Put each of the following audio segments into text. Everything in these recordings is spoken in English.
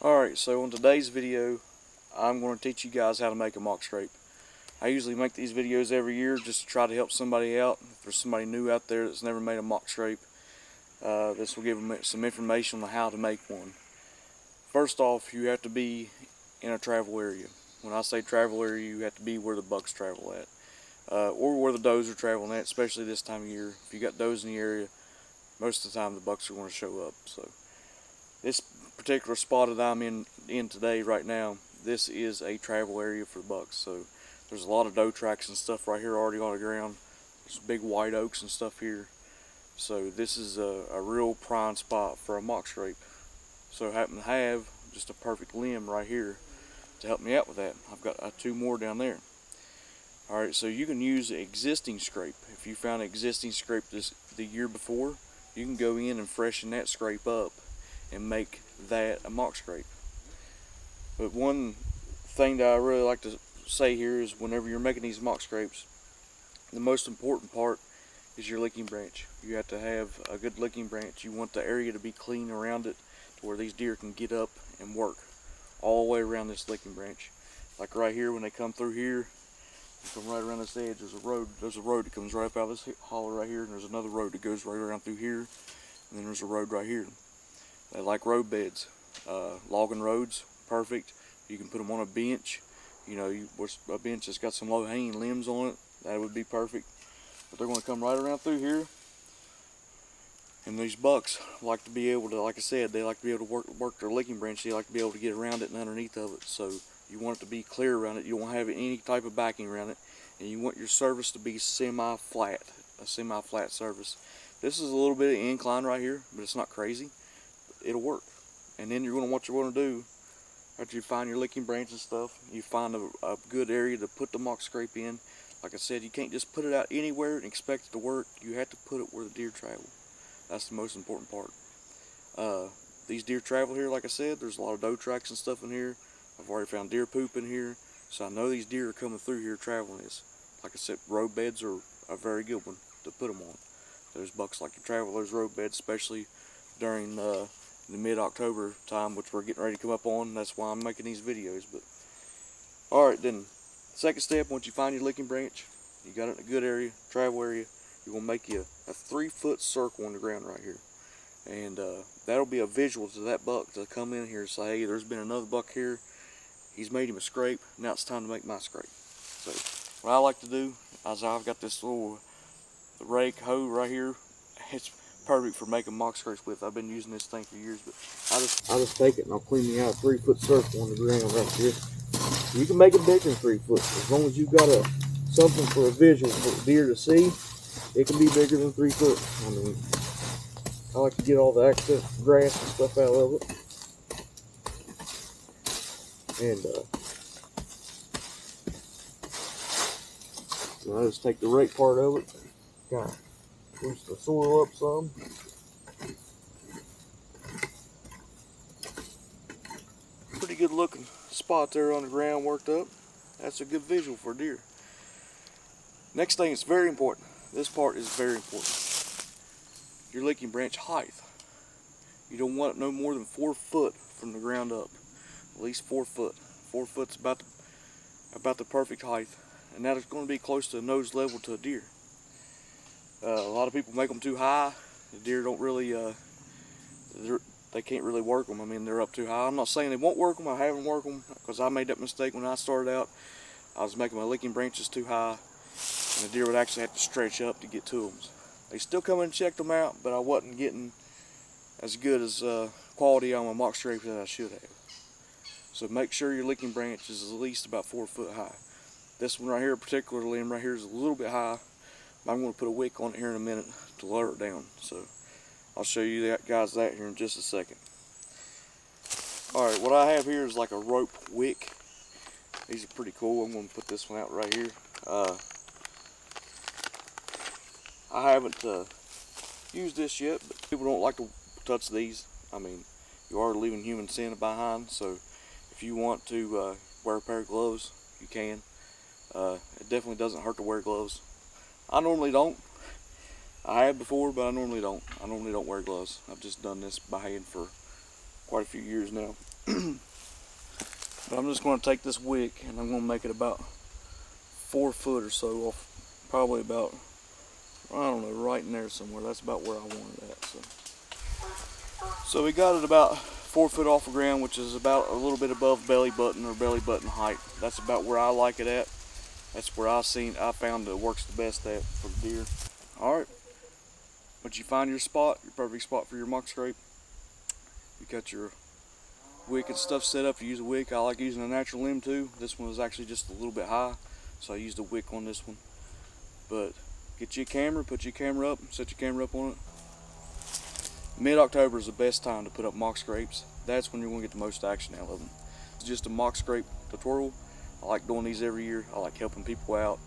Alright, so on today's video, I'm going to teach you guys how to make a mock scrape. I usually make these videos every year just to try to help somebody out. If there's somebody new out there that's never made a mock scrape, this will give them some information on how to make one. First off, you have to be in a travel area. When I say travel area, you have to be where the bucks travel at. Or where the does are traveling at, especially this time of year. If you got does in the area, most of the time the bucks are going to show up. So this particular spot that I'm in today right now, this is a travel area for the bucks. So there's a lot of doe tracks and stuff right here already on the ground. There's big white oaks and stuff here. So this is a real prime spot for a mock scrape. So I happen to have just a perfect limb right here to help me out with that. I've got two more down there. Alright, so you can use an existing scrape. If you found an existing scrape the year before, you can go in and freshen that scrape up and make that a mock scrape. But one thing that I really like to say here is whenever you're making these mock scrapes, the most important part is your licking branch. You have to have a good licking branch. You want the area to be clean around it to where these deer can get up and work all the way around this licking branch. Like right here, when they come through here, they come right around this edge, there's a road that comes right up out of this hollow right here, and there's another road that goes right around through here, and then there's a road right here. They like road beds. Logging roads, perfect. You can put them on a bench. You know, a bench that's got some low-hanging limbs on it, that would be perfect. But they're going to come right around through here. And these bucks like to be able to, like I said, they like to be able to work their licking branch. They like to be able to get around it and underneath of it. So you want it to be clear around it. You don't have any type of backing around it. And you want your surface to be semi-flat, a semi-flat surface. This is a little bit of incline right here, but it's not crazy. It'll work. And then what you're going to do after you find your licking branch and stuff, you find a good area to put the mock scrape in. Like I said, you can't just put it out anywhere and expect it to work. You have to put it where the deer travel. That's the most important part. These deer travel here, like I said. There's a lot of doe tracks and stuff in here. I've already found deer poop in here, so I know these deer are coming through here traveling this. Like I said, road beds are a very good one to put them on. Those bucks like to travel those road beds, especially during the mid-October time, which we're getting ready to come up on. That's why I'm making these videos. But alright, then second step, once you find your licking branch, you got it in a good area, travel area, you're going to make you a 3-foot circle on the ground right here. And that'll be a visual to that buck to come in here and say, hey, there's been another buck here. He's made him a scrape. Now it's time to make my scrape. So what I like to do is I've got this little rake hoe right here. It's perfect for making mock scrapes with. I've been using this thing for years, but I just take it and I'll clean me out a 3-foot circle on the ground right here. You can make it bigger than 3 foot as long as you've got something for a visual for the deer to see. It can be bigger than 3 foot. I mean, I like to get all the excess grass and stuff out of it. And I just take the rake part of it, kind of push the soil up some. Pretty good looking spot there on the ground worked up. That's a good visual for deer. Next thing is very important. This part is very important. Your licking branch height. You don't want it no more than 4 foot from the ground up. At least 4 foot. 4 foot's about the perfect height. And that is going to be close to nose level to a deer. A lot of people make them too high. The deer don't really, they can't really work them. I mean, they're up too high. I'm not saying they won't work them. I haven't worked them because I made that mistake when I started out. I was making my licking branches too high, and the deer would actually have to stretch up to get to them. They still come in and checked them out, but I wasn't getting as good as quality on my mock scrapes as I should have. So make sure your licking branch is at least about 4 foot high. This one right here, particular limb right here, is a little bit high. I'm going to put a wick on it here in a minute to lower it down. So I'll show you guys that here in just a second. Alright, what I have here is like a rope wick. These are pretty cool. I'm going to put this one out right here. I haven't used this yet, but people don't like to touch these. I mean, you are leaving human scent behind, so if you want to wear a pair of gloves, you can. It definitely doesn't hurt to wear gloves. I normally don't. I have before, but I normally don't. I normally don't wear gloves. I've just done this by hand for quite a few years now. But I'm just going to take this wick and I'm going to make it about 4 foot or so off, probably about, I don't know, right in there somewhere. That's about where I want it at. So we got it about 4 foot off the ground, which is about a little bit above belly button or belly button height. That's about where I like it at. That's where I found that it works the best at for the deer. All right, once you find your spot, your perfect spot for your mock scrape, you got your wick and stuff set up. You use a wick. I like using a natural limb too. This one was actually just a little bit high, so I used a wick on this one. But get you a camera, put your camera up, set your camera up on it. Mid-October is the best time to put up mock scrapes. That's when you're going to get the most action out of them. It's just a mock scrape tutorial. I like doing these every year. I like helping people out,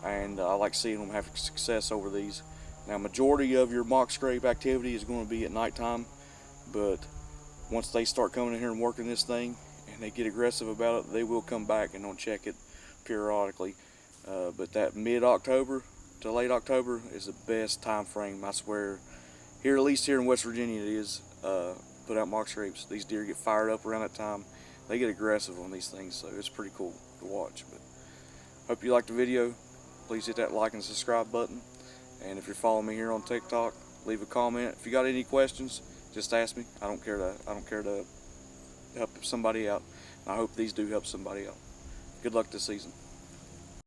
and I like seeing them have success over these. Now, majority of your mock scrape activity is going to be at nighttime, but once they start coming in here and working this thing and they get aggressive about it, they will come back and don't check it periodically. But that mid-October to late October is the best time frame, I swear. Here, at least here in West Virginia, it is put out mock scrapes. These deer get fired up around that time. They get aggressive on these things, so it's pretty cool to watch. But hope you liked the video. Please hit that like and subscribe button. And if you're following me here on TikTok, leave a comment. If you got any questions, just ask me. I don't care to help somebody out. And I hope these do help somebody out. Good luck this season.